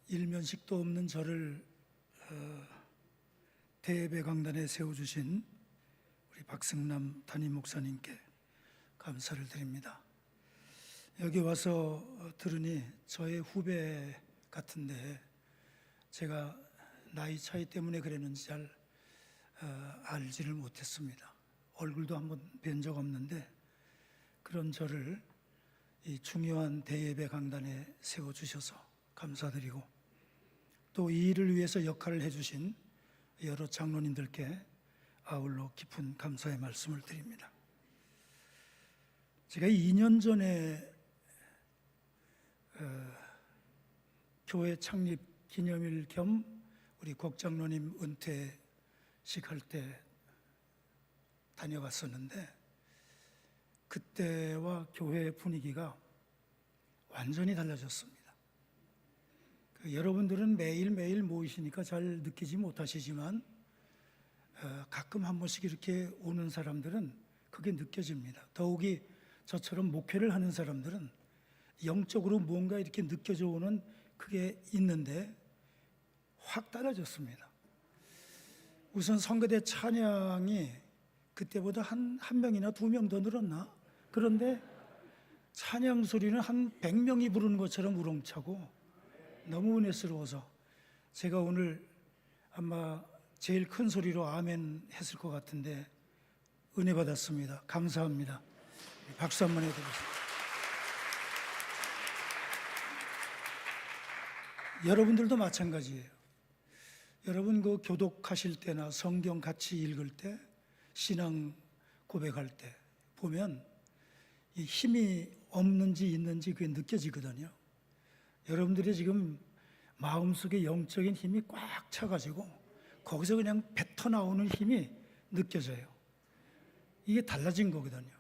일면식도 없는 저를 대예배 강단에 세워주신 우리 박승남 담임 목사님께 감사를 드립니다. 여기 와서 들으니 저의 후배 같은데 제가 나이 차이 때문에 그랬는지 잘 알지를 못했습니다. 얼굴도 한번 뵌 적 없는데 그런 저를 이 중요한 대예배 강단에 세워주셔서 감사드리고 또 이 일을 위해서 역할을 해주신 여러 장로님들께 아울러 깊은 감사의 말씀을 드립니다. 제가 2년 전에 교회 창립 기념일 겸 우리 곡장로님 은퇴식 할 때 다녀갔었는데 그때와 교회 분위기가 완전히 달라졌습니다. 여러분들은 매일매일 모이시니까 잘 느끼지 못하시지만 가끔 한 번씩 이렇게 오는 사람들은 그게 느껴집니다. 더욱이 저처럼 목회를 하는 사람들은 영적으로 뭔가 이렇게 느껴져 오는 그게 있는데 확 달라졌습니다. 우선 성가대 찬양이 그때보다 한 명이나 2명 더 늘었나? 그런데 찬양 소리는 한 100명이 부르는 것처럼 우렁차고 너무 은혜스러워서 제가 오늘 아마 제일 큰 소리로 아멘 했을 것 같은데 은혜 받았습니다. 감사합니다. 박수 한번 해드리겠습니다. 여러분들도 마찬가지예요. 여러분 그 교독하실 때나 성경 같이 읽을 때 신앙 고백할 때 보면 이 힘이 없는지 있는지 그게 느껴지거든요. 여러분들이 지금 마음속에 영적인 힘이 꽉 차가지고 거기서 그냥 뱉어 나오는 힘이 느껴져요. 이게 달라진 거거든요.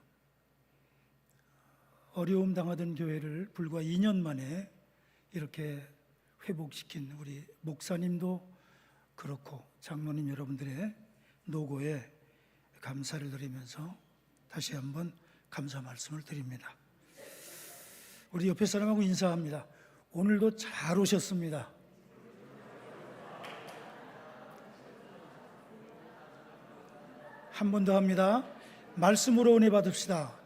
어려움 당하던 교회를 불과 2년 만에 이렇게 회복시킨 우리 목사님도 그렇고 장로님 여러분들의 노고에 감사를 드리면서 다시 한번 감사 말씀을 드립니다. 우리 옆에 사람하고 인사합니다. 오늘도 잘 오셨습니다. 한 번 더 합니다. 말씀으로 은혜 받읍시다.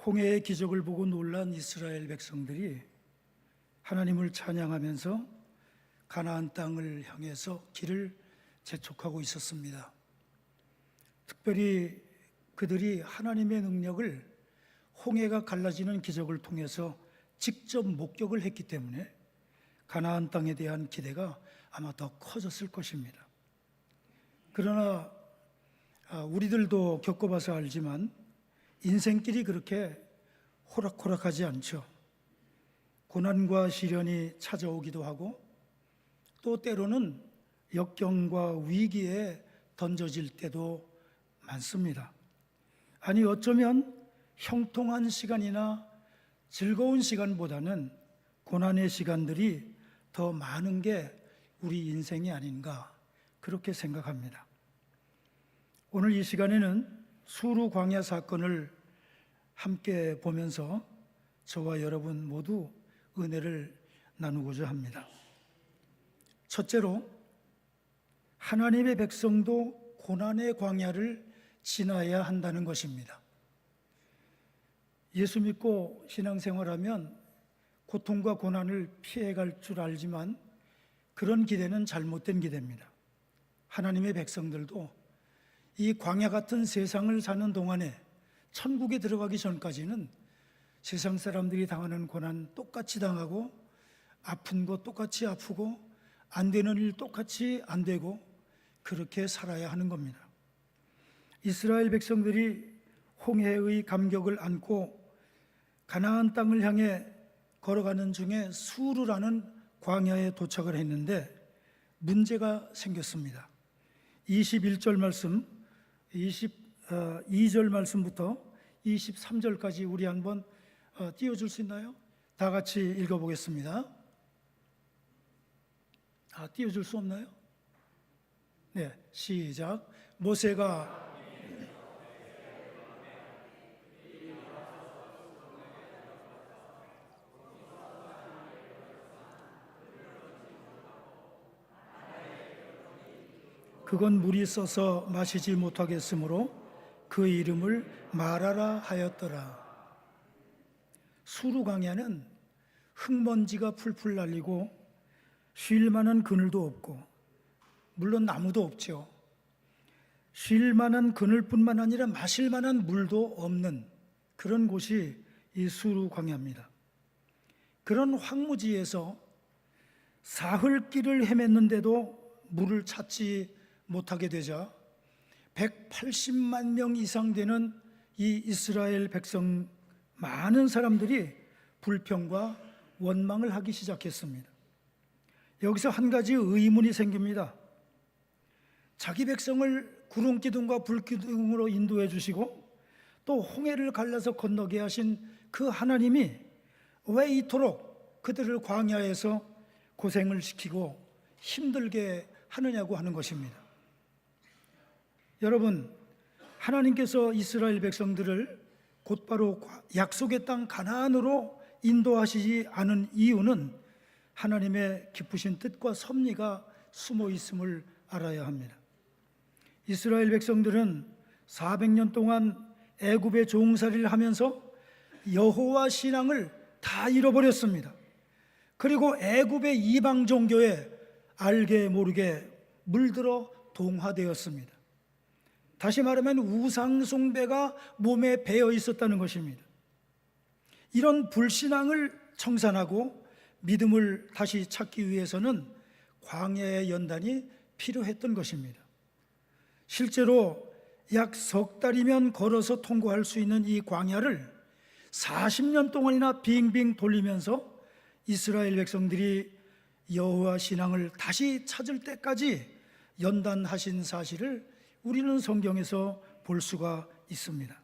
홍해의 기적을 보고 놀란 이스라엘 백성들이 하나님을 찬양하면서 가나안 땅을 향해서 길을 재촉하고 있었습니다. 특별히 그들이 하나님의 능력을 홍해가 갈라지는 기적을 통해서 직접 목격을 했기 때문에 가나안 땅에 대한 기대가 아마 더 커졌을 것입니다. 그러나 우리들도 겪어봐서 알지만 인생길이 그렇게 호락호락하지 않죠. 고난과 시련이 찾아오기도 하고 또 때로는 역경과 위기에 던져질 때도 많습니다. 아니 어쩌면 형통한 시간이나 즐거운 시간보다는 고난의 시간들이 더 많은 게 우리 인생이 아닌가 그렇게 생각합니다. 오늘 이 시간에는 수르 광야 사건을 함께 보면서 저와 여러분 모두 은혜를 나누고자 합니다. 첫째로 하나님의 백성도 고난의 광야를 지나야 한다는 것입니다. 예수 믿고 신앙생활하면 고통과 고난을 피해갈 줄 알지만 그런 기대는 잘못된 기대입니다. 하나님의 백성들도 이 광야 같은 세상을 사는 동안에 천국에 들어가기 전까지는 세상 사람들이 당하는 고난 똑같이 당하고 아픈 거 똑같이 아프고 안 되는 일 똑같이 안 되고 그렇게 살아야 하는 겁니다. 이스라엘 백성들이 홍해의 감격을 안고 가나안 땅을 향해 걸어가는 중에 수르라는 광야에 도착을 했는데 문제가 생겼습니다. 21절 말씀, 22절 말씀부터 23절까지 우리 한번 띄워줄 수 있나요? 다 같이 읽어보겠습니다. 띄워줄 수 없나요? 네, 시작. 모세가 그건 물이 써서 마시지 못하겠으므로 그 이름을 마라라 하였더라. 수루 광야는 흙먼지가 풀풀 날리고 쉴 만한 그늘도 없고, 물론 나무도 없죠. 쉴 만한 그늘뿐만 아니라 마실 만한 물도 없는 그런 곳이 이 수루 광야입니다. 그런 황무지에서 사흘길을 헤맸는데도 물을 찾지 못하게 되자 180만 명 이상 되는 이 이스라엘 백성, 많은 사람들이 불평과 원망을 하기 시작했습니다. 여기서 한 가지 의문이 생깁니다. 자기 백성을 구름기둥과 불기둥으로 인도해 주시고 또 홍해를 갈라서 건너게 하신 그 하나님이 왜 이토록 그들을 광야에서 고생을 시키고 힘들게 하느냐고 하는 것입니다. 여러분, 하나님께서 이스라엘 백성들을 곧바로 약속의 땅 가나안으로 인도하시지 않은 이유는 하나님의 깊으신 뜻과 섭리가 숨어 있음을 알아야 합니다. 이스라엘 백성들은 400년 동안 애굽의 종살이를 하면서 여호와 신앙을 다 잃어버렸습니다. 그리고 애굽의 이방 종교에 알게 모르게 물들어 동화되었습니다. 다시 말하면 우상 숭배가 몸에 배어 있었다는 것입니다. 이런 불신앙을 청산하고 믿음을 다시 찾기 위해서는 광야의 연단이 필요했던 것입니다. 실제로 약 석 달이면 걸어서 통과할 수 있는 이 광야를 40년 동안이나 빙빙 돌리면서 이스라엘 백성들이 여호와 신앙을 다시 찾을 때까지 연단하신 사실을 우리는 성경에서 볼 수가 있습니다.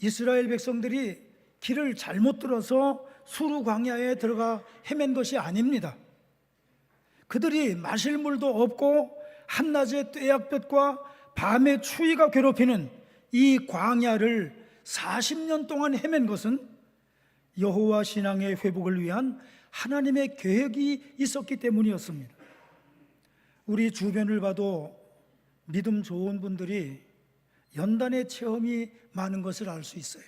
이스라엘 백성들이 길을 잘못 들어서 수루 광야에 들어가 헤맨 것이 아닙니다. 그들이 마실 물도 없고 한낮의 떼약볕과 밤의 추위가 괴롭히는 이 광야를 40년 동안 헤맨 것은 여호와 신앙의 회복을 위한 하나님의 계획이 있었기 때문이었습니다. 우리 주변을 봐도 믿음 좋은 분들이 연단의 체험이 많은 것을 알 수 있어요.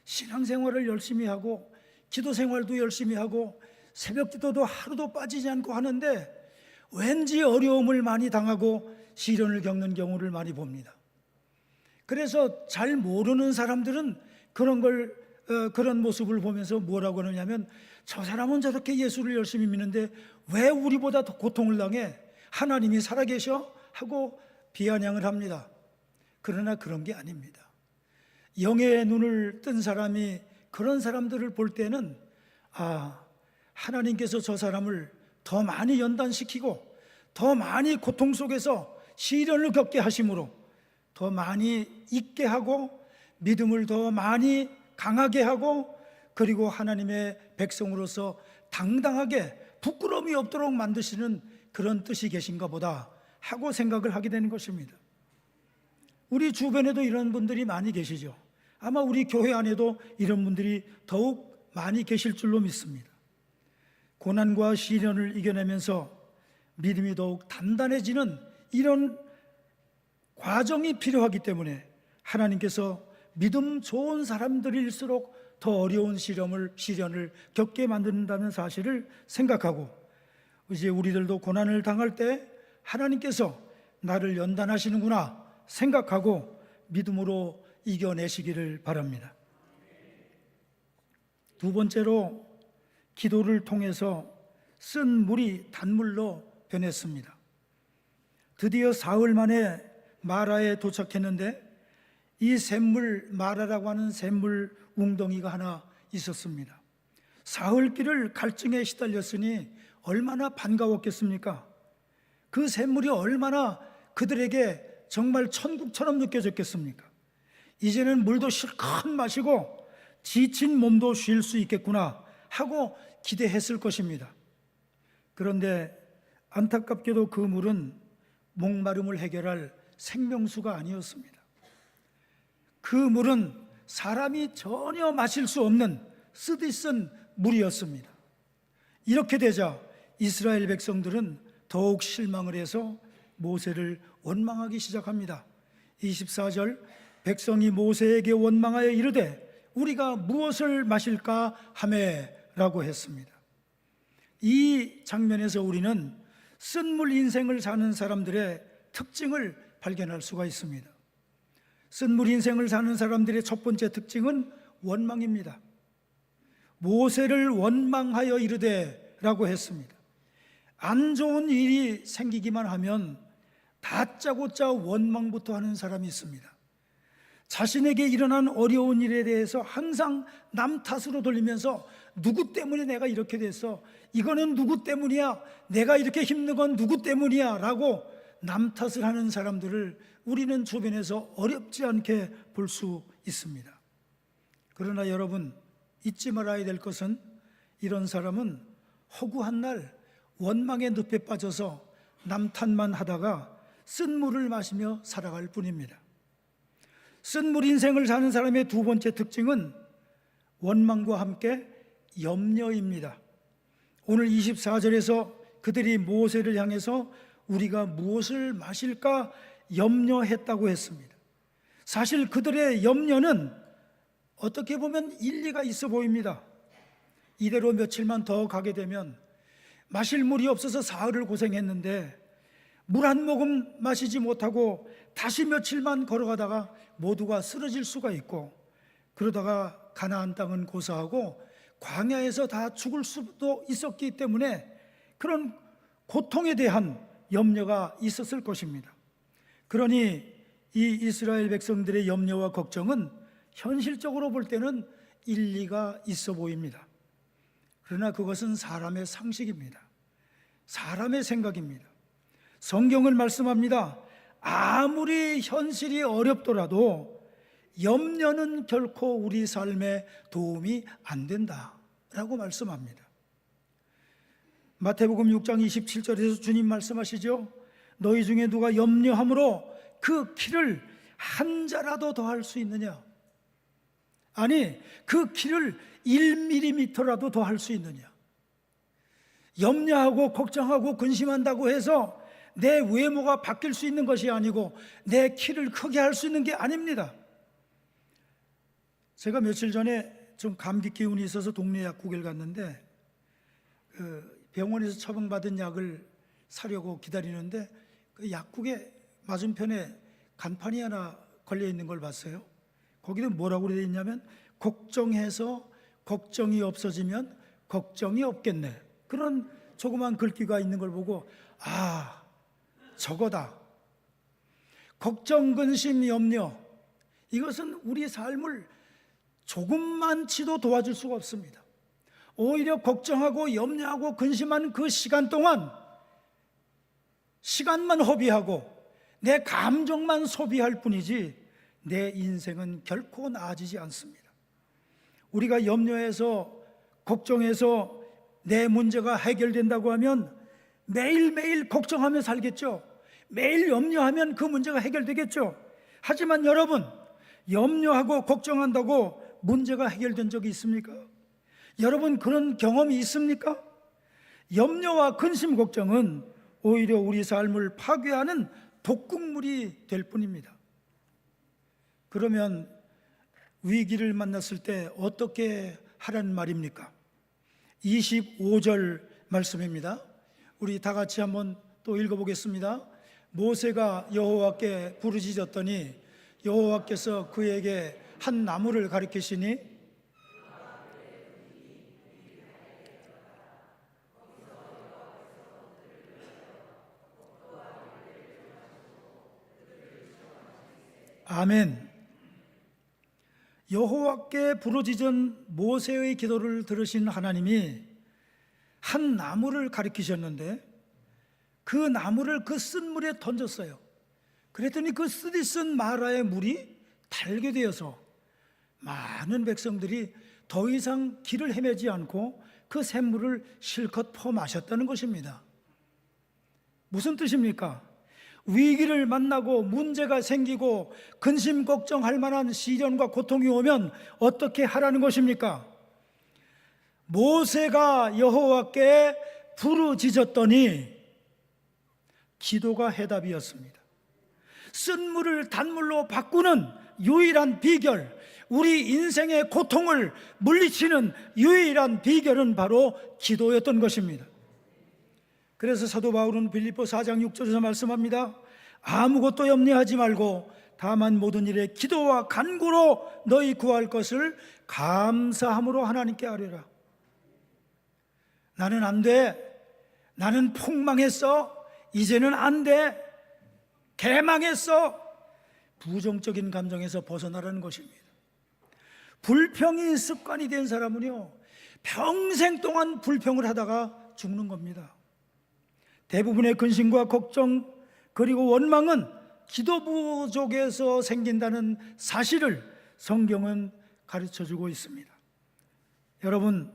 신앙생활을 열심히 하고 기도 생활도 열심히 하고 새벽 기도도 하루도 빠지지 않고 하는데 왠지 어려움을 많이 당하고 시련을 겪는 경우를 많이 봅니다. 그래서 잘 모르는 사람들은 그런 모습을 보면서 뭐라고 하느냐면, 저 사람은 저렇게 예수를 열심히 믿는데 왜 우리보다 더 고통을 당해? 하나님이 살아계셔? 하고 비아냥을 합니다. 그러나 그런 게 아닙니다. 영의 눈을 뜬 사람이 그런 사람들을 볼 때는, 하나님께서 저 사람을 더 많이 연단시키고 더 많이 고통 속에서 시련을 겪게 하심으로 더 많이 잊게 하고 믿음을 더 많이 강하게 하고, 그리고 하나님의 백성으로서 당당하게 부끄러움이 없도록 만드시는 그런 뜻이 계신가 보다 하고 생각을 하게 되는 것입니다. 우리 주변에도 이런 분들이 많이 계시죠. 아마 우리 교회 안에도 이런 분들이 더욱 많이 계실 줄로 믿습니다. 고난과 시련을 이겨내면서 믿음이 더욱 단단해지는 이런 과정이 필요하기 때문에 하나님께서 믿음 좋은 사람들일수록 더 어려운 시련을 겪게 만든다는 사실을 생각하고, 이제 우리들도 고난을 당할 때 하나님께서 나를 연단하시는구나 생각하고 믿음으로 이겨내시기를 바랍니다. 두 번째로, 기도를 통해서 쓴 물이 단물로 변했습니다. 드디어 사흘 만에 마라에 도착했는데 이 샘물, 마라라고 하는 샘물 웅덩이가 하나 있었습니다. 사흘 길을 갈증에 시달렸으니 얼마나 반가웠겠습니까? 그 샘물이 얼마나 그들에게 정말 천국처럼 느껴졌겠습니까? 이제는 물도 실컷 마시고 지친 몸도 쉴 수 있겠구나 하고 기대했을 것입니다. 그런데 안타깝게도 그 물은 목마름을 해결할 생명수가 아니었습니다. 그 물은 사람이 전혀 마실 수 없는 쓰디쓴 물이었습니다. 이렇게 되자 이스라엘 백성들은 더욱 실망을 해서 모세를 원망하기 시작합니다. 24절, 백성이 모세에게 원망하여 이르되 우리가 무엇을 마실까 하매 라고 했습니다. 이 장면에서 우리는 쓴물 인생을 사는 사람들의 특징을 발견할 수가 있습니다. 쓴물 인생을 사는 사람들의 첫 번째 특징은 원망입니다. 모세를 원망하여 이르되 라고 했습니다. 안 좋은 일이 생기기만 하면 다짜고짜 원망부터 하는 사람이 있습니다. 자신에게 일어난 어려운 일에 대해서 항상 남 탓으로 돌리면서 누구 때문에 내가 이렇게 됐어? 이거는 누구 때문이야? 내가 이렇게 힘든 건 누구 때문이야? 라고 남 탓을 하는 사람들을 우리는 주변에서 어렵지 않게 볼 수 있습니다. 그러나 여러분, 잊지 말아야 될 것은 이런 사람은 허구한 날 원망의 늪에 빠져서 남 탓만 하다가 쓴물을 마시며 살아갈 뿐입니다. 쓴물 인생을 사는 사람의 두 번째 특징은 원망과 함께 염려입니다. 오늘 24절에서 그들이 모세를 향해서 우리가 무엇을 마실까 염려했다고 했습니다. 사실 그들의 염려는 어떻게 보면 일리가 있어 보입니다. 이대로 며칠만 더 가게 되면 마실 물이 없어서 사흘을 고생했는데 물 한 모금 마시지 못하고 다시 며칠만 걸어가다가 모두가 쓰러질 수가 있고, 그러다가 가나안 땅은 고사하고 광야에서 다 죽을 수도 있었기 때문에 그런 고통에 대한 염려가 있었을 것입니다. 그러니 이 이스라엘 백성들의 염려와 걱정은 현실적으로 볼 때는 일리가 있어 보입니다. 그러나 그것은 사람의 상식입니다. 사람의 생각입니다. 성경은 말씀합니다. 아무리 현실이 어렵더라도 염려는 결코 우리 삶에 도움이 안 된다라고 말씀합니다. 마태복음 6장 27절에서 주님 말씀하시죠. 너희 중에 누가 염려함으로 그 키를 한 자라도 더 할 수 있느냐? 아니, 그 키를 1mm라도 더 할 수 있느냐? 염려하고 걱정하고 근심한다고 해서 내 외모가 바뀔 수 있는 것이 아니고 내 키를 크게 할 수 있는 게 아닙니다. 제가 며칠 전에 좀 감기 기운이 있어서 동네 약국에 갔는데 병원에서 처방받은 약을 사려고 기다리는데 그 약국에 맞은편에 간판이 하나 걸려 있는 걸 봤어요. 거기는 뭐라고 되어 있냐면 걱정해서 걱정이 없어지면 걱정이 없겠네. 그런 조그만 글귀가 있는 걸 보고 아, 저거다. 걱정, 근심, 염려, 이것은 우리 삶을 조금만치도 도와줄 수가 없습니다. 오히려 걱정하고 염려하고 근심하는 그 시간 동안 시간만 허비하고 내 감정만 소비할 뿐이지 내 인생은 결코 나아지지 않습니다. 우리가 염려해서 걱정해서 내 문제가 해결된다고 하면 매일매일 걱정하며 살겠죠. 매일 염려하면 그 문제가 해결되겠죠. 하지만 여러분, 염려하고 걱정한다고 문제가 해결된 적이 있습니까? 여러분, 그런 경험이 있습니까? 염려와 근심, 걱정은 오히려 우리 삶을 파괴하는 독극물이 될 뿐입니다. 그러면 위기를 만났을 때 어떻게 하라는 말입니까? 25절 말씀입니다. 우리 다 같이 한번 또 읽어보겠습니다. 모세가 여호와께 부르짖었더니 여호와께서 그에게 한 나무를 가리키시니 아멘. 여호와께 부르짖은 모세의 기도를 들으신 하나님이 한 나무를 가리키셨는데 그 나무를 그 쓴 물에 던졌어요. 그랬더니 그 쓰디쓴 마라의 물이 달게 되어서 많은 백성들이 더 이상 길을 헤매지 않고 그 샘물을 실컷 퍼 마셨다는 것입니다. 무슨 뜻입니까? 위기를 만나고 문제가 생기고 근심 걱정할 만한 시련과 고통이 오면 어떻게 하라는 것입니까? 모세가 여호와께 부르짖었더니 기도가 해답이었습니다. 쓴물을 단물로 바꾸는 유일한 비결, 우리 인생의 고통을 물리치는 유일한 비결은 바로 기도였던 것입니다. 그래서 사도 바울은 빌립보 4장 6절에서 말씀합니다. 아무것도 염려하지 말고 다만 모든 일에 기도와 간구로 너희 구할 것을 감사함으로 하나님께 아뢰라. 나는 안 돼. 나는 폭망했어. 이제는 안 돼. 개망했어. 부정적인 감정에서 벗어나라는 것입니다. 불평이 습관이 된 사람은요, 평생 동안 불평을 하다가 죽는 겁니다. 대부분의 근심과 걱정 그리고 원망은 기도 부족에서 생긴다는 사실을 성경은 가르쳐주고 있습니다. 여러분,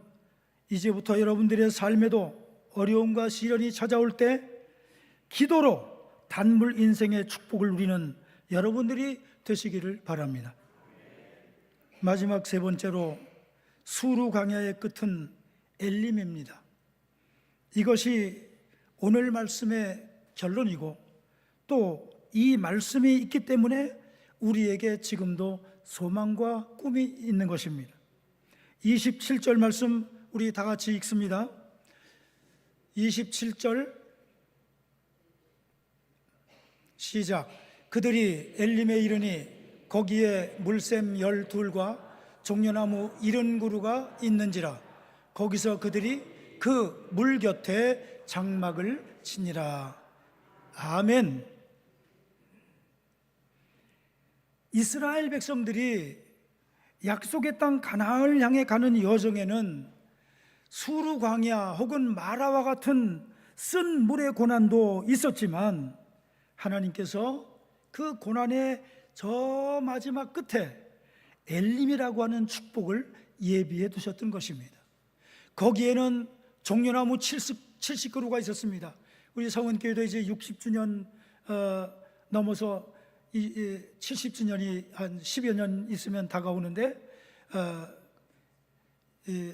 이제부터 여러분들의 삶에도 어려움과 시련이 찾아올 때 기도로 단물 인생의 축복을 누리는 여러분들이 되시기를 바랍니다. 마지막 세 번째로 수르 광야의 끝은 엘림입니다. 이것이 오늘 말씀의 결론이고 또 이 말씀이 있기 때문에 우리에게 지금도 소망과 꿈이 있는 것입니다. 27절 말씀 우리 다 같이 읽습니다. 27절 시작. 그들이 엘림에 이르니 거기에 물샘 12과 종려나무 70그루가 있는지라. 거기서 그들이 그 물 곁에 장막을 치니라. 아멘. 이스라엘 백성들이 약속의 땅 가나안을 향해 가는 여정에는 수르 광야 혹은 마라와 같은 쓴 물의 고난도 있었지만 하나님께서 그 고난의 저 마지막 끝에 엘림이라고 하는 축복을 예비해 두셨던 것입니다. 거기에는 종려나무 70그루가 있었습니다. 우리 성은교회도 이제 60주년 넘어서 70주년이 한 10여 년 있으면 다가오는데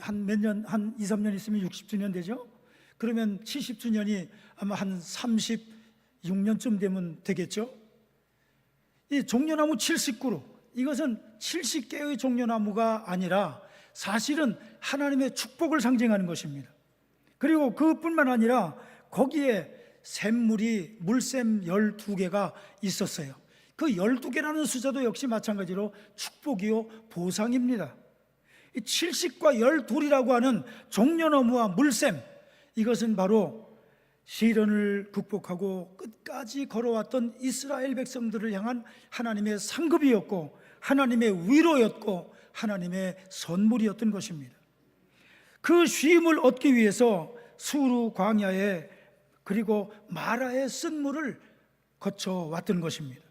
한 몇 년, 한 2, 3년 있으면 60주년 되죠. 그러면 70주년이 아마 한 36년쯤 되면 되겠죠. 이 종려나무 70그루, 이것은 70개의 종려나무가 아니라 사실은 하나님의 축복을 상징하는 것입니다. 그리고 그뿐만 아니라 거기에 샘물이 물샘 12개가 있었어요. 그 12개라는 숫자도 역시 마찬가지로 축복이요 보상입니다. 이 70과 12이라고 하는 종려나무와 물샘, 이것은 바로 시련을 극복하고 끝까지 걸어왔던 이스라엘 백성들을 향한 하나님의 상급이었고 하나님의 위로였고 하나님의 선물이었던 것입니다. 그 쉼을 얻기 위해서 수르 광야에 그리고 마라의 쓴물을 거쳐왔던 것입니다.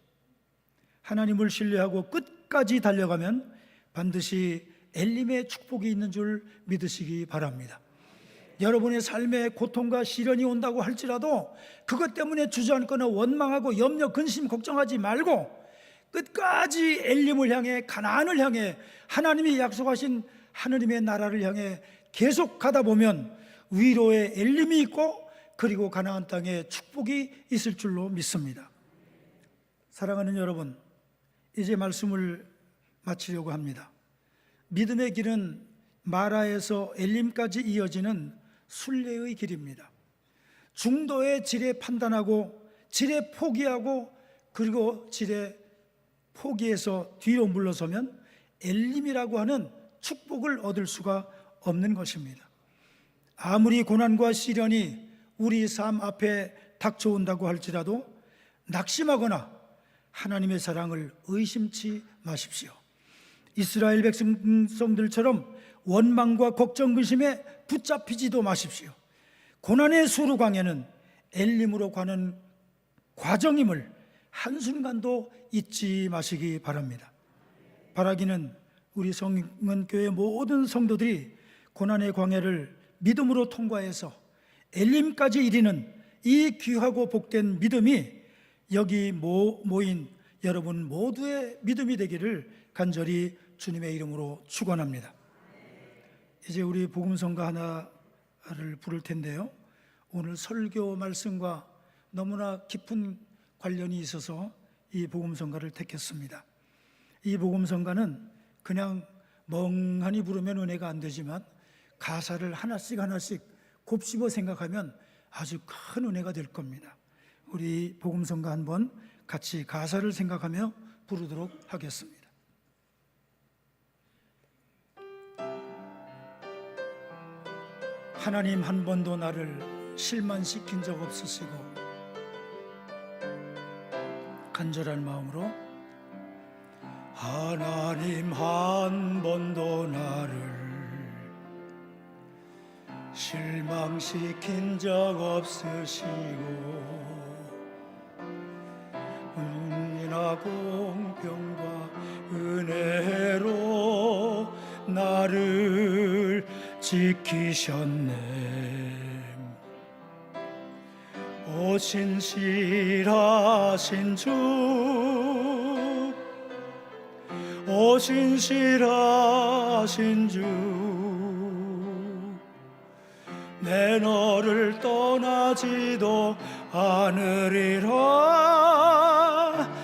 하나님을 신뢰하고 끝까지 달려가면 반드시 엘림의 축복이 있는 줄 믿으시기 바랍니다. 여러분의 삶에 고통과 시련이 온다고 할지라도 그것 때문에 주저앉거나 원망하고 염려, 근심, 걱정하지 말고 끝까지 엘림을 향해 가나안을 향해 하나님이 약속하신 하느님의 나라를 향해 계속 가다 보면 위로의 엘림이 있고 그리고 가나안 땅에 축복이 있을 줄로 믿습니다. 사랑하는 여러분, 이제 말씀을 마치려고 합니다. 믿음의 길은 마라에서 엘림까지 이어지는 순례의 길입니다. 중도의 지레 판단하고 지레 포기하고 그리고 지레 포기해서 뒤로 물러서면 엘림이라고 하는 축복을 얻을 수가 없는 것입니다. 아무리 고난과 시련이 우리 삶 앞에 닥쳐온다고 할지라도 낙심하거나 하나님의 사랑을 의심치 마십시오. 이스라엘 백성들처럼 원망과 걱정, 근심에 붙잡히지도 마십시오. 고난의 수르 광야는 엘림으로 가는 과정임을 한순간도 잊지 마시기 바랍니다. 바라기는 우리 성은교회 모든 성도들이 고난의 광야를 믿음으로 통과해서 엘림까지 이르는 이 귀하고 복된 믿음이 여기 모인 여러분 모두의 믿음이 되기를 간절히 주님의 이름으로 축원합니다. 이제 우리 복음성가 하나를 부를 텐데요, 오늘 설교 말씀과 너무나 깊은 관련이 있어서 이 복음성가를 택했습니다. 이 복음성가는 그냥 멍하니 부르면 은혜가 안 되지만 가사를 하나씩 하나씩 곱씹어 생각하면 아주 큰 은혜가 될 겁니다. 우리 복음성가 한번 같이 가사를 생각하며 부르도록 하겠습니다. 하나님 한 번도 나를 실망시킨 적 없으시고 간절한 마음으로 하나님 한 번도 나를 실망시킨 적 없으시고 은이나 공평과 은혜로 나를 지키셨네. 오 신실하신 주, 오 신실하신 주, 내 너를 떠나지도 않으리라,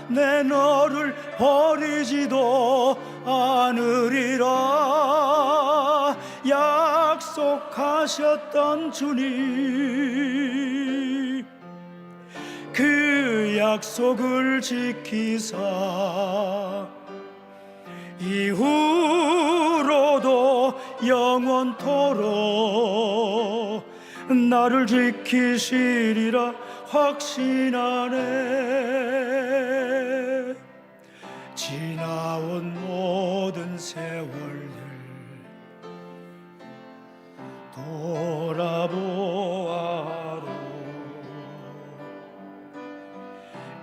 내 너를 버리지도 않으리라. 약속하셨던 주님, 그 약속을 지키사 이후로도 영원토록 나를 지키시리라 확신하네. 지나온 모든 세월들 돌아보아도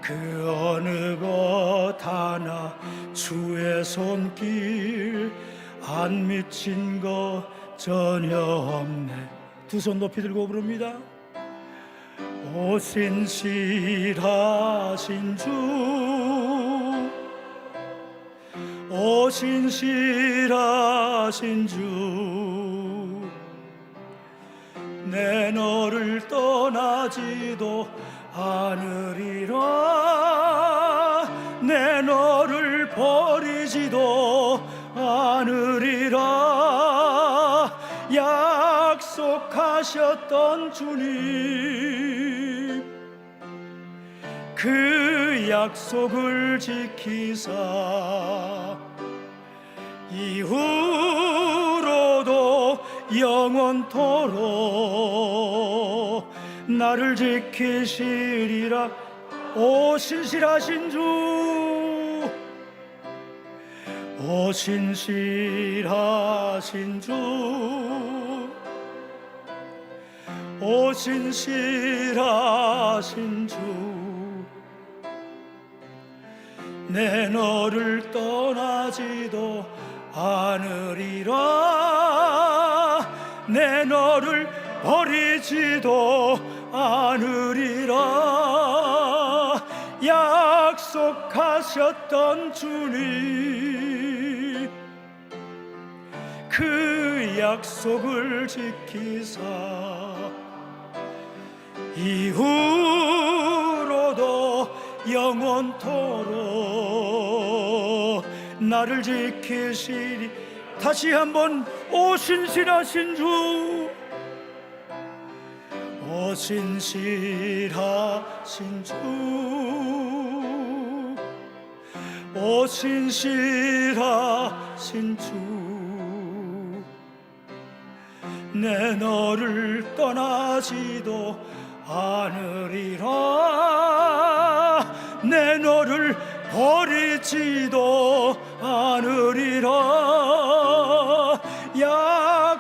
그 어느 것 하나 주의 손길 안 미친 것 전혀 없네. 두 손 높이 들고 부릅니다. 오 신실하신 주, 오 신실하신 주, 내 너를 떠나지도 않으리라, 내 너를 버리지도 않으리라. 약속하셨던 주님, 그 약속을 지키사 이후로도 영원토록 나를 지키시리라. 오 신실하신 주, 오 신실하신 주, 오 신실하신 주, 내 너를 떠나지도 않으리라, 내 너를 버리지도 않으리라. 약속하셨던 주님, 그 약속을 지키사 이후로도 영원토록 나를 지키시리. 다시 한번 오 신실하신 주, 오 신실하신 주, 오 신실하신 주, 내 너를 떠나지도 않으리라, 내 너를 버리지도 않으리라.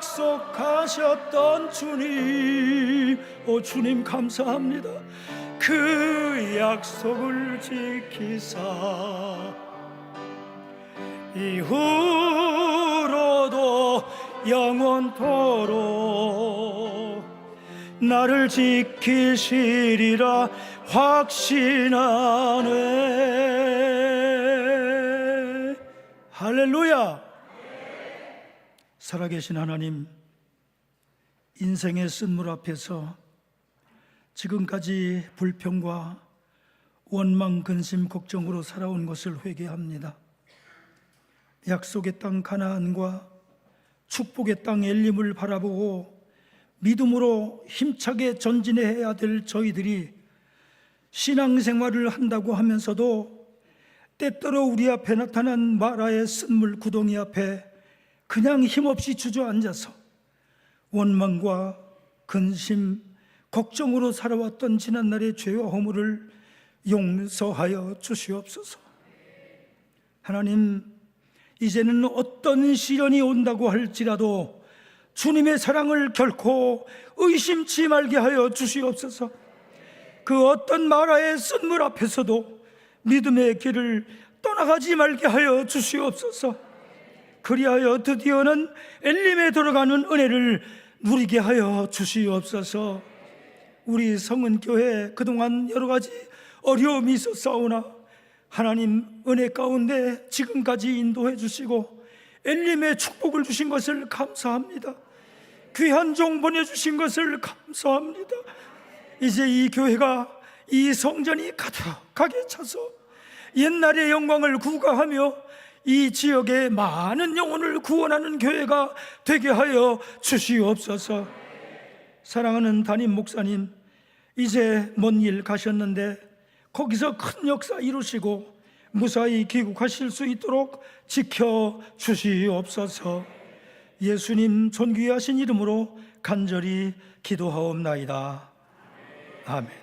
약속하셨던 주님, 오 주님 감사합니다. 그 약속을 지키사 이후로도 영원토록 나를 지키시리라 확신하네. 할렐루야. 살아계신 하나님, 인생의 쓴물 앞에서 지금까지 불평과 원망, 근심, 걱정으로 살아온 것을 회개합니다. 약속의 땅 가나안과 축복의 땅 엘림을 바라보고 믿음으로 힘차게 전진해야 될 저희들이 신앙생활을 한다고 하면서도 때때로 우리 앞에 나타난 마라의 쓴물 구덩이 앞에 그냥 힘없이 주저앉아서 원망과 근심, 걱정으로 살아왔던 지난날의 죄와 허물을 용서하여 주시옵소서. 하나님, 이제는 어떤 시련이 온다고 할지라도 주님의 사랑을 결코 의심치 말게 하여 주시옵소서. 그 어떤 마라의 쓴물 앞에서도 믿음의 길을 떠나가지 말게 하여 주시옵소서. 그리하여 드디어는 엘림에 들어가는 은혜를 누리게 하여 주시옵소서. 우리 성은교회 그동안 여러 가지 어려움이 있었사오나 하나님 은혜 가운데 지금까지 인도해 주시고 엘림의 축복을 주신 것을 감사합니다. 귀한 종 보내주신 것을 감사합니다. 이제 이 교회가, 이 성전이 가득하게 차서 옛날의 영광을 구가하며 이 지역의 많은 영혼을 구원하는 교회가 되게 하여 주시옵소서. 사랑하는 담임 목사님, 이제 먼 일 가셨는데 거기서 큰 역사 이루시고 무사히 귀국하실 수 있도록 지켜주시옵소서. 예수님 존귀하신 이름으로 간절히 기도하옵나이다. 아멘.